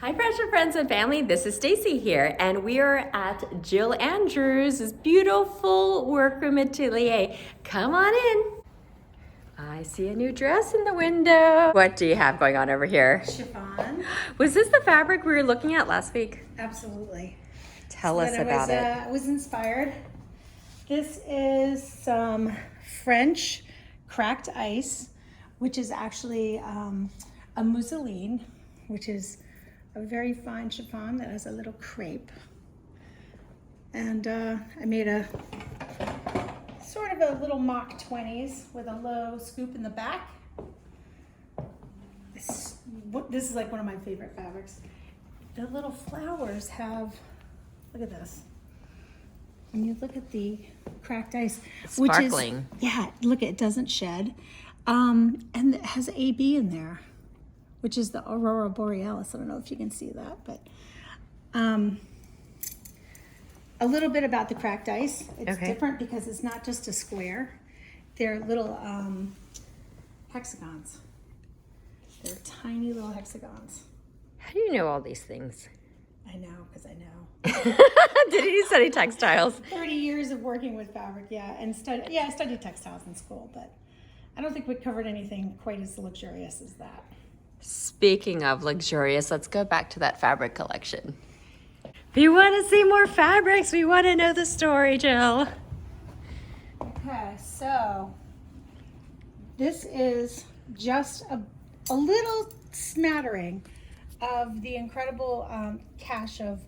Hi friends and family, this is Stacy here, and we are at Jill Andrews' beautiful workroom atelier. Come on in. I see a new dress in the window. What do you have going on over here? Chiffon. Was this the fabric we were looking at last week? Absolutely. Tell us about it. I was inspired. This is some French cracked ice, which is actually a mousseline, which is a very fine chiffon that has a little crepe. And I made a sort of a little mock 20s with a low scoop in the back. This is like one of my favorite fabrics. The little flowers have, look at this. When you look at the cracked ice, Sparkling. which is, yeah, look, it doesn't shed. And it has AB in there, which is the Aurora Borealis. I don't know if you can see that, but a little bit about the cracked ice. It's different because it's not just a square. They're little hexagons. They're tiny little hexagons. How do you know all these things? I know, because I know. Did you study textiles? 30 years of working with fabric, yeah. And I studied textiles in school, but I don't think we covered anything quite as luxurious as that. Speaking of luxurious, let's go back to that fabric collection. If you want to see more fabrics, we want to know the story, Jill. Okay, so this is just a little smattering of the incredible cache of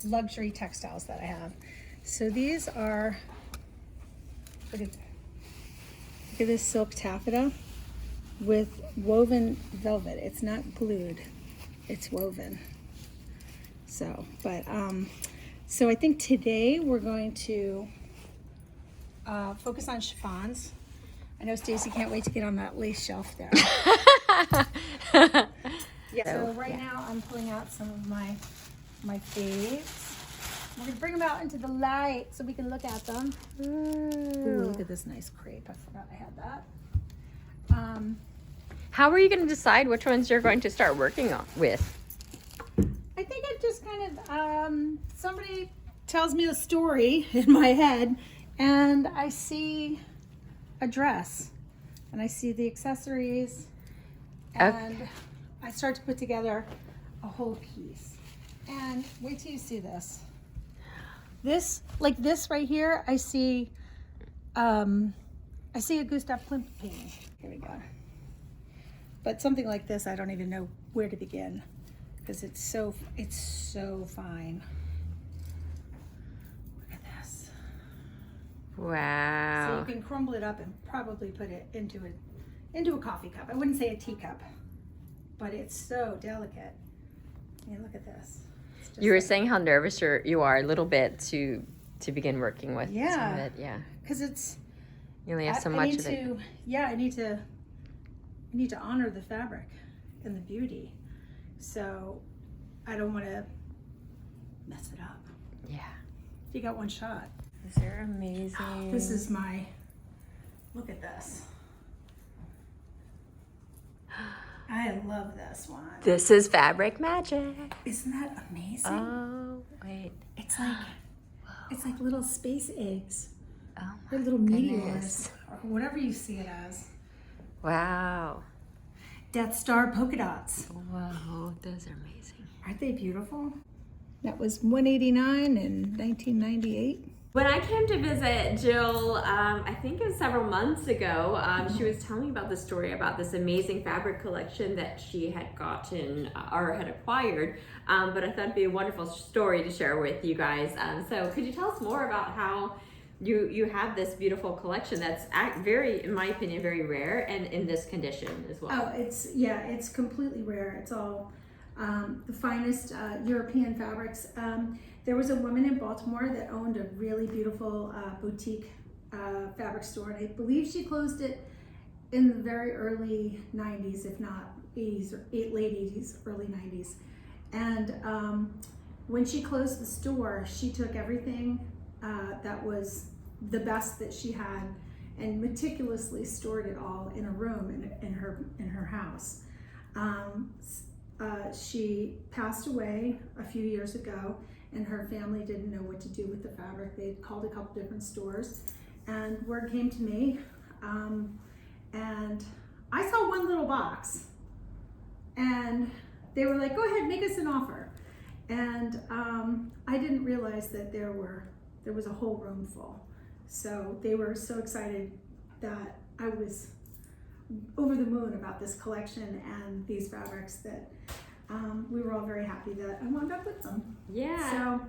luxury textiles that I have. So these are, look at this silk taffeta with woven velvet. It's not glued, it's woven. So, but, so I think today we're going to focus on chiffons. I know Stacy can't wait to get on that lace shelf there. Yeah, so right now I'm pulling out some of my faves. We're gonna bring them out into the light so we can look at them. Ooh, look at this nice crepe. I forgot I had that. How are you going to decide which ones you're going to start working on with? I think it just kind of, somebody tells me a story in my head and I see a dress and I see the accessories and I start to put together a whole piece. And wait till you see this. This, like this right here, I see a Gustav Klimt painting. Here we go. But something like this, I don't even know where to begin because it's so fine. Look at this. Wow. So you can crumble it up and probably put it into a coffee cup. I wouldn't say a teacup, but it's so delicate. Yeah, look at this. You were saying how nervous you are a little bit to begin working with some of it. Yeah. Because it's, you only have so much of it. Yeah, I need to honor the fabric and the beauty. So I don't want to mess it up. Yeah. You got one shot. These are amazing. This is my, look at this. I love this one. This is fabric magic. Isn't that amazing? Oh, wait. It's like little space eggs. Oh, Or my little goodness. meteors, or whatever you see it as. Wow. Death Star polka dots. Whoa, those are amazing. Aren't they beautiful? That was $189 in 1998. When I came to visit Jill, I think it was several months ago, she was telling me about the story about this amazing fabric collection that she had gotten or had acquired. But I thought it'd be a wonderful story to share with you guys. So could you tell us more about how you have this beautiful collection that's very, in my opinion, very rare and in this condition as well? Oh, it's completely rare. It's all the finest European fabrics. There was a woman in Baltimore that owned a really beautiful boutique fabric store, and I believe she closed it in the very early 90s, if not 80s, or late 80s, early 90s. And when she closed the store, she took everything that was the best that she had and meticulously stored it all in a room in her house. She passed away a few years ago, and her family didn't know what to do with the fabric. They had called a couple different stores, and word came to me, and I saw one little box, and they were like, "Go ahead, make us an offer." And I didn't realize that there was a whole room full. So they were so excited that I was over the moon about this collection and these fabrics that we were all very happy that I wound up with them. Yeah. So,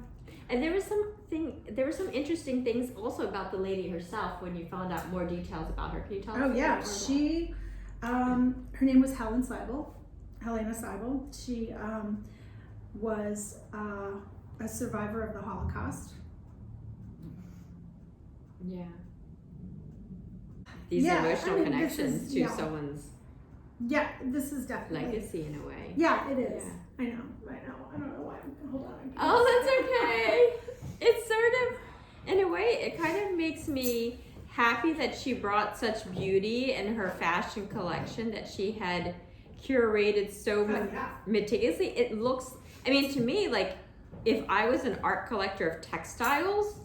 and there were some interesting things also about the lady herself when you found out more details about her. Can you tell us? oh yeah, she, her name was Helena Cyel. She was a survivor of the Holocaust. Yeah. These emotional connections to someone's this is definitely legacy in a way. Yeah, it is. Yeah. I know. I don't know why. Hold on. Oh, that's okay. It's sort of, in a way, it kind of makes me happy that she brought such beauty in her fashion collection that she had curated so meticulously. It looks, I mean, to me, like, if I was an art collector of textiles,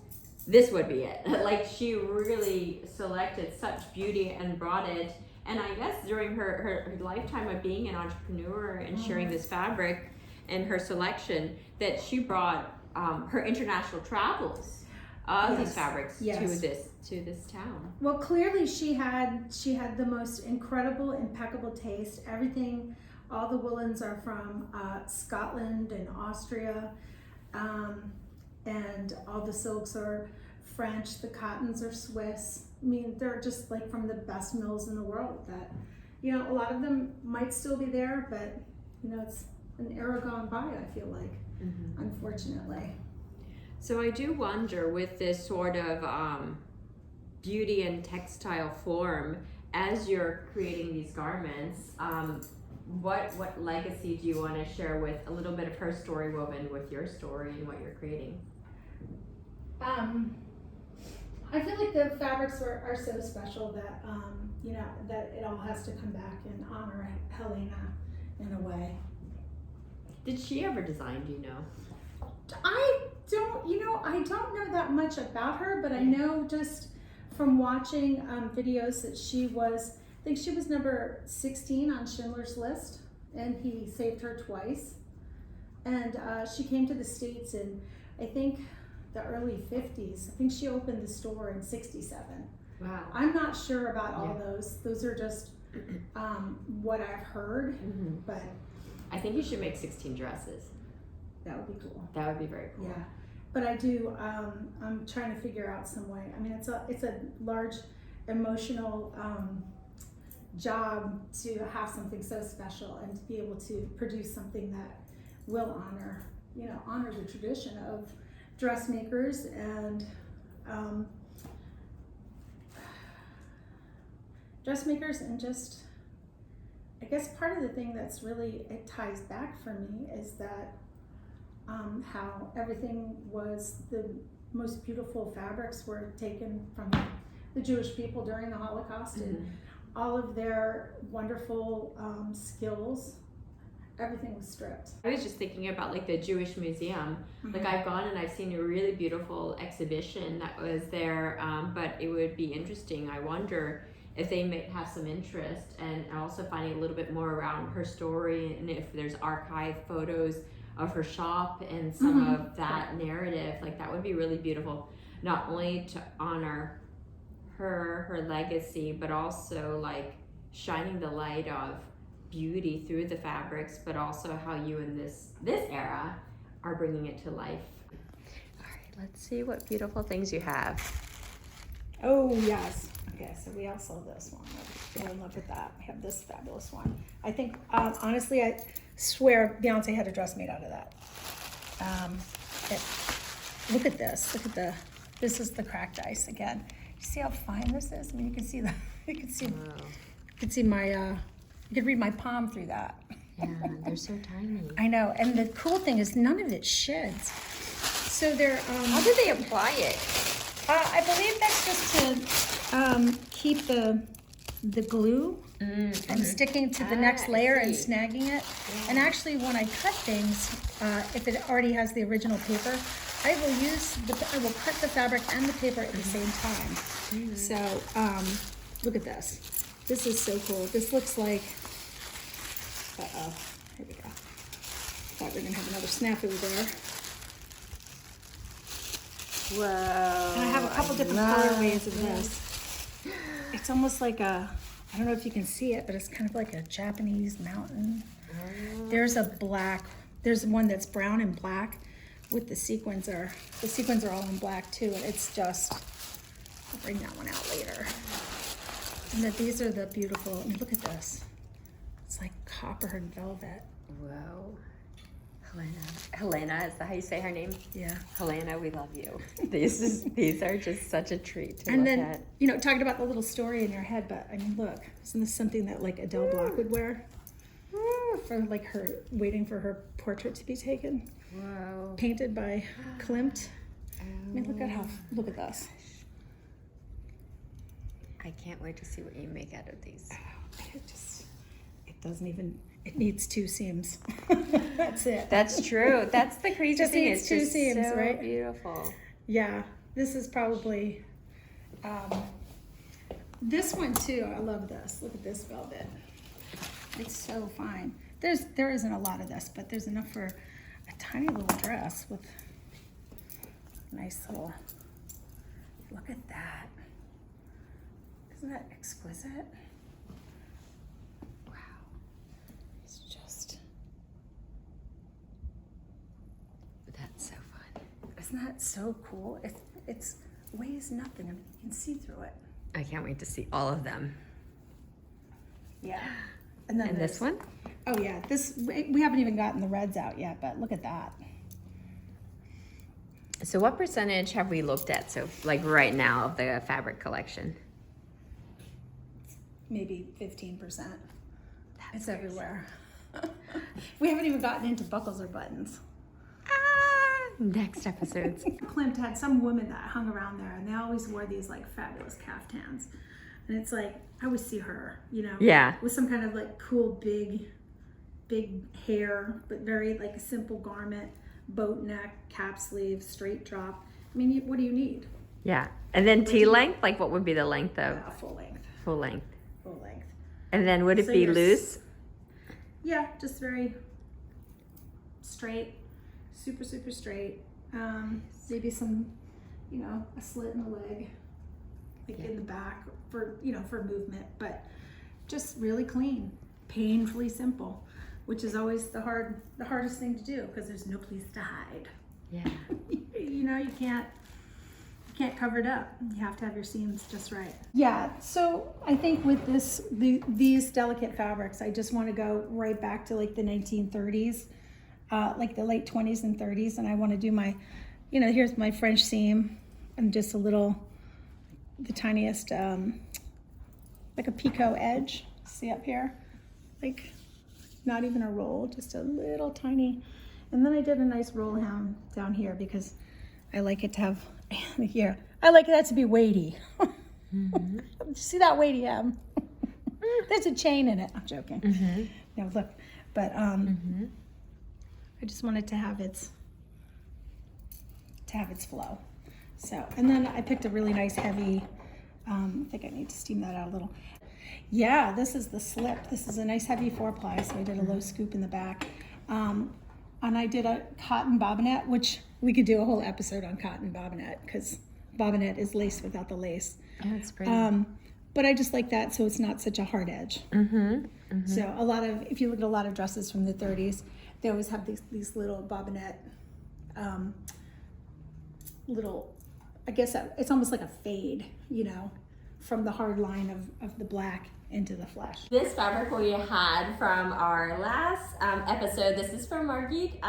this would be it. Like, she really selected such beauty and brought it. And I guess during her lifetime of being an entrepreneur and sharing this fabric and her selection, that she brought her international travels of these fabrics to this town. Well, clearly she had the most incredible, impeccable taste. Everything, all the woolens are from Scotland and Austria, and all the silks are French. The cottons are Swiss. I mean, they're just like from the best mills in the world. That, you know, a lot of them might still be there, but you know, it's an era gone by, I feel like, unfortunately. So I do wonder, with this sort of beauty and textile form, as you're creating these garments, what legacy do you want to share with a little bit of her story woven with your story and what you're creating? I feel like the fabrics are so special that you know, that it all has to come back and honor Helena in a way. Did she ever design, do you know? I don't know that much about her, but I know just from watching videos that I think she was number 16 on Schindler's List, and he saved her twice. And she came to the States in, I think, the early 50s. I think she opened the store in 67. Wow. I'm not sure about all those. Those are just what I've heard, but I think you should make 16 dresses. that would be cool. That would be very cool. Yeah, but I do. I'm trying to figure out some way. I mean, it's a large emotional job to have something so special and to be able to produce something that will honor the tradition of dressmakers and just, I guess part of the thing that's really, it ties back for me is that how everything was, the most beautiful fabrics were taken from the Jewish people during the Holocaust, and all of their wonderful skills, everything was stripped. I was just thinking about like the Jewish Museum. Like, I've gone and I've seen a really beautiful exhibition that was there, but it would be interesting. I wonder if they may have some interest and also finding a little bit more around her story, and if there's archive photos of her shop and some of that narrative. Like, that would be really beautiful, not only to honor her legacy, but also like shining the light of beauty through the fabrics, but also how you in this era are bringing it to life. All right, let's see what beautiful things you have. Oh yes. Okay, so we all saw this one. We're in love with that. We have this fabulous one. I think honestly, I swear Beyonce had a dress made out of that. Look at this. This is the cracked ice again. You see how fine this is? I mean, you can see you could read my palm through that. Yeah, they're so tiny. I know, and the cool thing is none of it sheds. So they're how do they apply it? I believe that's just to keep the glue and sticking to the next layer and snagging it. And actually, when I cut things, if it already has the original paper, I will cut the fabric and the paper at the same time. So look at this. This is so cool. This looks like, here we go. Thought we were gonna have another snafu there. Whoa. And I have a couple different colorways of this. It's almost like a, I don't know if you can see it, but it's kind of like a Japanese mountain. There's one that's brown and black with the sequins are all in black too. And it's just, I'll bring that one out later. And that these are the beautiful, I mean, look at this. It's like copper and velvet. Whoa. Helena, is that how you say her name? Yeah. Helena, we love you. These are just such a treat to And look then, at. you know, talking about the little story in your head, but I mean, look, isn't this something that like Adele Block would wear? For like her, waiting for her portrait to be taken. Whoa. Painted by Klimt. I mean, look at this. I can't wait to see what you make out of these. It needs 2 seams. That's it. That's true. That's the crazy Just thing. needs It's 2 just seams, so right? beautiful. Yeah, this is probably, this one too, I love this. Look at this velvet. It's so fine. There isn't a lot of this, but there's enough for a tiny little dress with a nice little, look at that. Isn't that exquisite? Wow. It's just, That's so fun. isn't that so cool? It's weighs nothing. I mean, you can see through it. I can't wait to see all of them. Yeah. And then And this one? Oh yeah, we haven't even gotten the reds out yet, but look at that. So what percentage have we looked at, so like right now, of the fabric collection? Maybe 15%. It's everywhere. We haven't even gotten into buckles or buttons. Next episodes. Klimt had some women that hung around there, and they always wore these like fabulous caftans. And it's like, I always see her, you know, Yeah. with some kind of like cool big hair, but very like a simple garment, boat neck, cap sleeve, straight drop. I mean, what do you need? Yeah. And then T length, like what would be the length of? Full length. Full length. Full length. And then would it So be you're loose? Yeah, just very straight, super straight. Maybe some, you know, a slit in the leg, like in the back for movement, but just really clean, painfully simple, which is always the hardest thing to do because there's no place to hide. Yeah. You know, you can't cover it up. You have to have your seams just right. Yeah, so I think with these delicate fabrics, I just want to go right back to like the 1930s, like the late 20s and 30s, and I want to do my, you know, here's my French seam and just the tiniest, like a picot edge. See up here? Like not even a roll, just a little tiny. And then I did a nice roll down here because I like it to have, here, I like that to be weighty. Mm-hmm. See that weighty hem? There's a chain in it. I'm joking. Mm-hmm. No, look, but I just wanted to have its flow. So, and then I picked a really nice heavy, I think I need to steam that out a little. Yeah, this is the slip. This is a nice heavy 4-ply, so I did a low scoop in the back. And I did a cotton bobinette, which we could do a whole episode on cotton bobinette because bobinette is lace without the lace. Oh, that's pretty. But I just like that so it's not such a hard edge. So if you look at a lot of dresses from the 30s, they always have these little bobinette, I guess it's almost like a fade, you know, from the hard line of the black into the flesh. This fabric we had from our last episode, this is from Margit.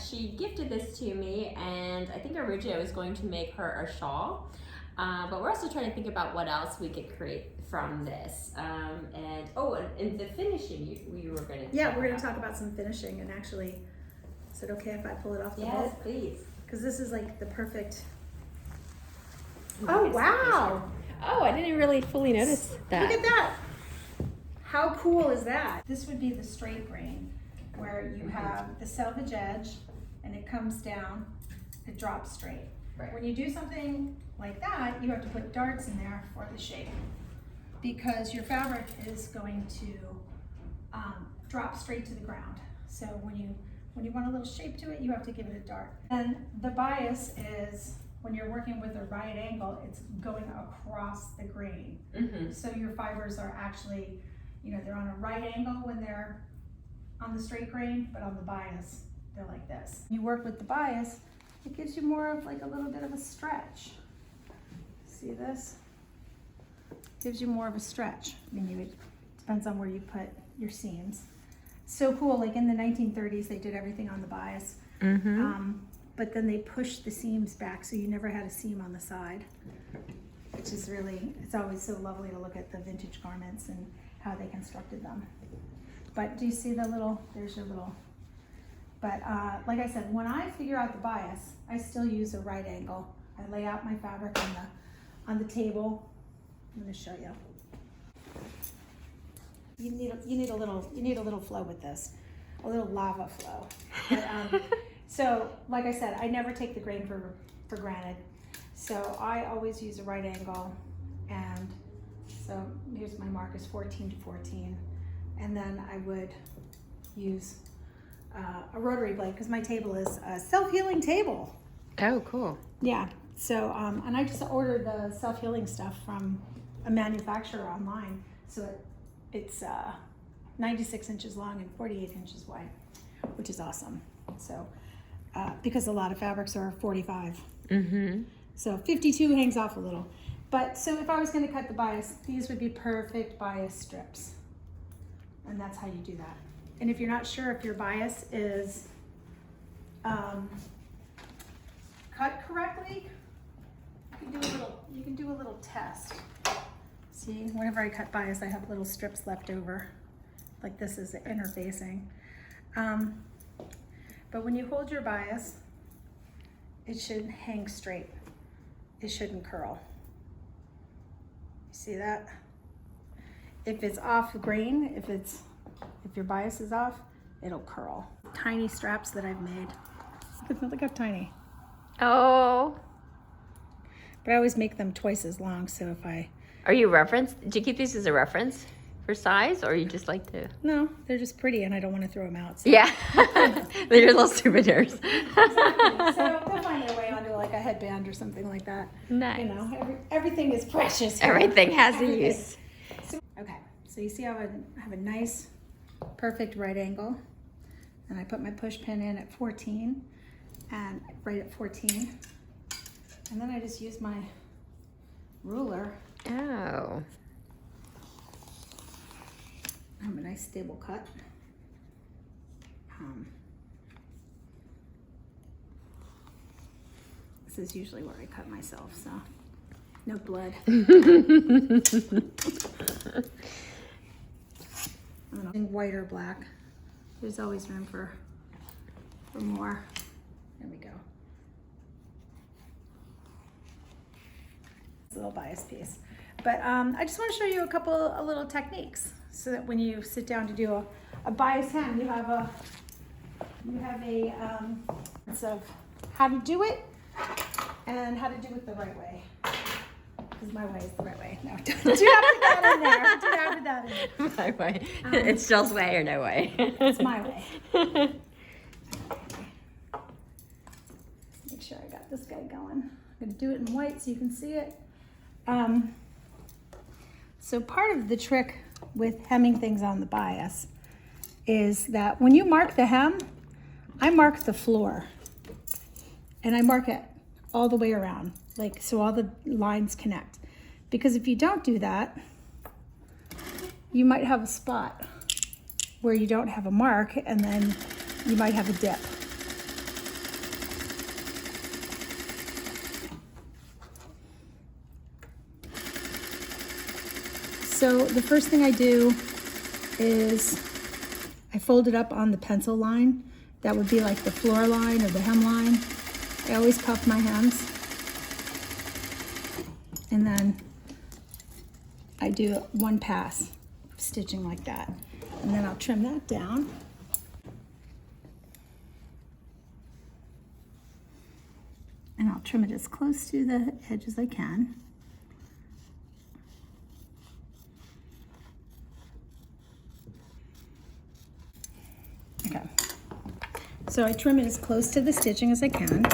She gifted this to me, and I think originally I was going to make her a shawl, but we're also trying to think about what else we could create from this. And the finishing we were going to we're going to talk about some finishing, and actually, is it okay if I pull it off the boat? Yes, please. Because this is like the perfect. Oh, wow. Oh, I didn't really fully notice that. Look at that. How cool is that? This would be the straight grain, where you have the selvage edge and it comes down, it drops straight. Right. When you do something like that, you have to put darts in there for the shape, because your fabric is going to drop straight to the ground. So when you want a little shape to it, you have to give it a dart. And the bias is, when you're working with a right angle, it's going across the grain. Mm-hmm. So your fibers are actually, they're on a right angle when they're on the straight grain, but on the bias, they're like this. You work with the bias, it gives you more of like a little bit of a stretch. See this? Gives you more of a stretch. I mean, it depends on where you put your seams. So cool, like in the 1930s, they did everything on the bias. Mm-hmm. But then they pushed the seams back, so you never had a seam on the side, which is really, it's always so lovely to look at the vintage garments and how they constructed them. But do you see the little, there's your little, but like I said, when I figure out the bias, I still use a right angle. I lay out my fabric on the table. I'm gonna show you. You need a little flow with this, a little lava flow. But, so, like I said, I never take the grain for granted. So I always use a right angle, and so here's my mark is 14 to 14. And then I would use a rotary blade, because my table is a self-healing table. Oh, cool. Yeah, so, and I just ordered the self-healing stuff from a manufacturer online. So it's 96 inches long and 48 inches wide, which is awesome. So, because a lot of fabrics are 45. Mm-hmm. So 52 hangs off a little. But so if I was going to cut the bias, these would be perfect bias strips. And that's how you do that. And if you're not sure if your bias is cut correctly, you can do a little test. See, whenever I cut bias, I have little strips left over. Like this is the interfacing. But when you hold your bias, it should hang straight. It shouldn't curl. You see that? If it's off grain, if your bias is off, it'll curl. Tiny straps that I've made. Look how tiny. Oh. But I always make them twice as long, so if I... Are you reference? Did you keep these as a reference for size, or you just like to? No, they're just pretty and I don't want to throw them out. So. Yeah. They're your little souvenirs. Exactly. So they'll find their way onto like a headband or something like that. Nice. You know, everything is precious here. Everything has a Everything. use. Okay, so you see how I have a nice, perfect right angle, and I put my push pin in at 14, and right at 14, and then I just use my ruler. Oh. I have a nice stable cut. This is usually where I cut myself, so no blood. White or black. There's always room for more. There we go. It's a little bias piece. But I just want to show you a little techniques, so that when you sit down to do a bias hem, you have a sense of how to do it and how to do it the right way. Because my way is the right way. No, do not put that in there. Do not put that in there. My way. It's Jill's way or no way. It's my way. Okay. Make sure I got this guy going. I'm going to do it in white so you can see it. So part of the trick with hemming things on the bias is that when you mark the hem, I mark the floor. And I mark it all the way around, like so all the lines connect. Because if you don't do that, you might have a spot where you don't have a mark, and then you might have a dip. So the first thing I do is I fold it up on the pencil line. That would be like the floor line or the hem line. I always puff my hems. And then I do one pass stitching like that. And then I'll trim that down. And I'll trim it as close to the edge as I can. Okay. So I trim it as close to the stitching as I can.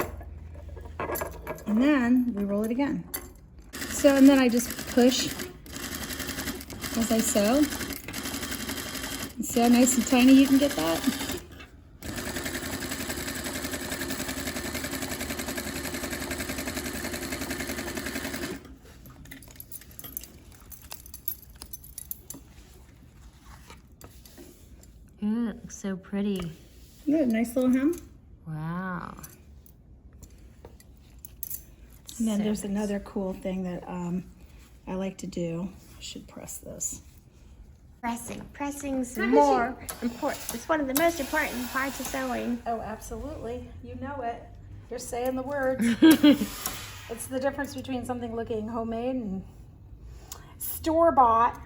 And then we roll it again. So, and then I just push as I sew. See how nice and tiny you can get that? Ooh, it looks so pretty. Good, nice little hem. Wow. And then So there's nice. another cool thing that I like to do. I should press this. Pressing's more important. It's one of the most important parts of sewing. Oh, absolutely. You know it. You're saying the words. It's the difference between something looking homemade and store-bought.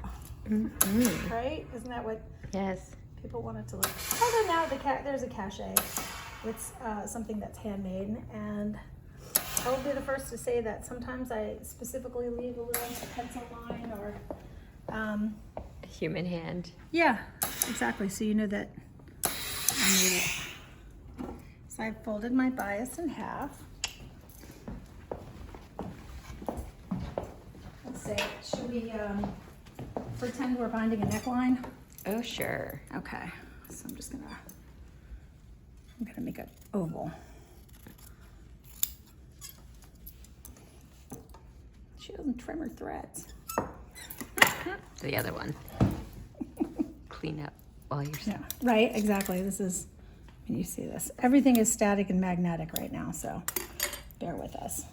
Mm-hmm. Right? Isn't that what Yes. people want it to look? Although now there's a cachet. It's something that's handmade, and I will be the first to say that sometimes I specifically leave a little pencil line or Human hand. yeah, exactly. So you know that I made it. So I folded my bias in half. Let's see. Should we pretend we're binding a neckline? Oh, sure. Okay. So I'm gonna make an oval. She doesn't trim her threads. The other one. Clean up while you're Yeah, right, exactly. This is, when you see this, everything is static and magnetic right now, so bear with us.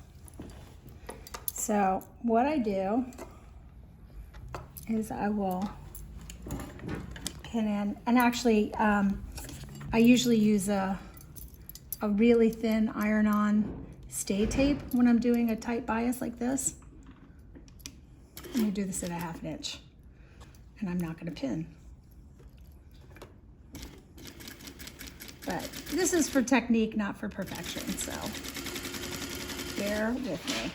So what I do is I will pin in, and actually I usually use a really thin iron-on stay tape when I'm doing a tight bias like this. I'm gonna do this at a 1/2 inch, and I'm not gonna pin. But this is for technique, not for perfection, so bear with me.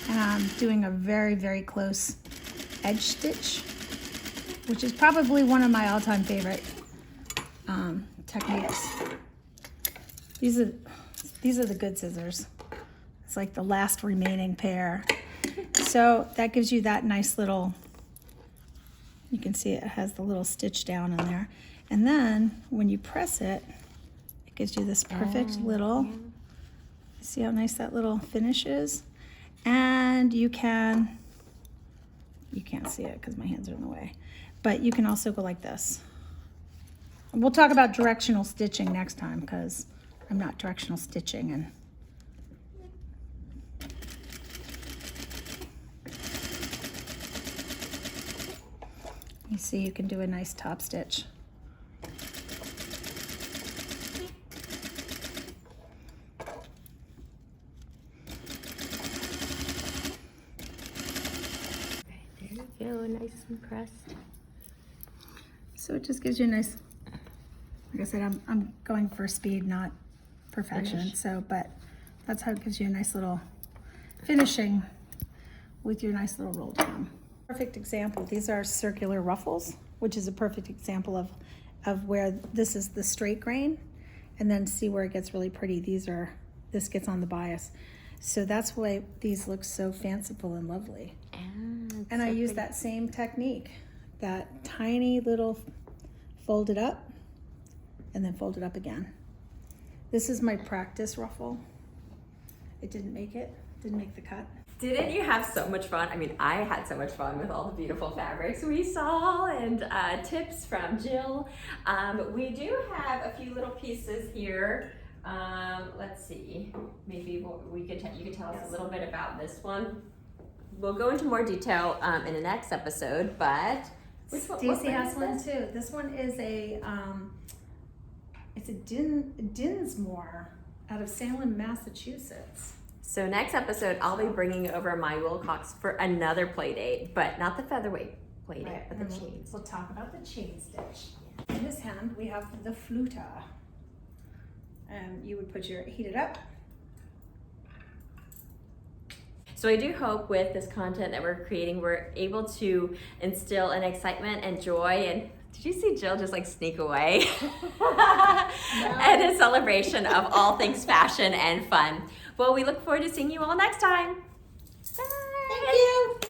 And I'm doing a very, very close edge stitch, which is probably one of my all-time favorite techniques. These are the good scissors. It's like the last remaining pair. So that gives you that nice little, you can see it has the little stitch down in there. And then when you press it, it gives you this perfect little, see how nice that little finish is? And you can't see it because my hands are in the way, but you can also go like this. We'll talk about directional stitching next time because I'm not directional stitching, and you see you can do a nice top stitch. There you go, nice and pressed. So it just gives you a nice, like I said, I'm going for speed, not perfection. Finish. So, but that's how it gives you a nice little finishing with your nice little roll down. Perfect example. These are circular ruffles, which is a perfect example of where this is the straight grain, and then see where it gets really pretty. This gets on the bias. So that's why these look so fanciful and lovely. And I use that same technique, that tiny little fold it up and then fold it up again. This is my practice ruffle. It didn't make the cut. Didn't you have so much fun? I mean, I had so much fun with all the beautiful fabrics we saw and tips from Jill. We do have a few little pieces here. Let's see. Maybe you could tell us a little bit about this one. We'll go into more detail in the next episode, but Stacy has one too. This one is it's a Dinsmore out of Salem, Massachusetts. So next episode, I'll be bringing over my Wilcox for another play date, but not the featherweight play date, but the and chains. we'll talk about the chain stitch. In this hand, we have the fluta. And you would heat it up. So I do hope with this content that we're creating, we're able to instill an excitement and joy. And did you see Jill just like sneak away? And a celebration of all things fashion and fun. Well, we look forward to seeing you all next time. Bye. Thank you.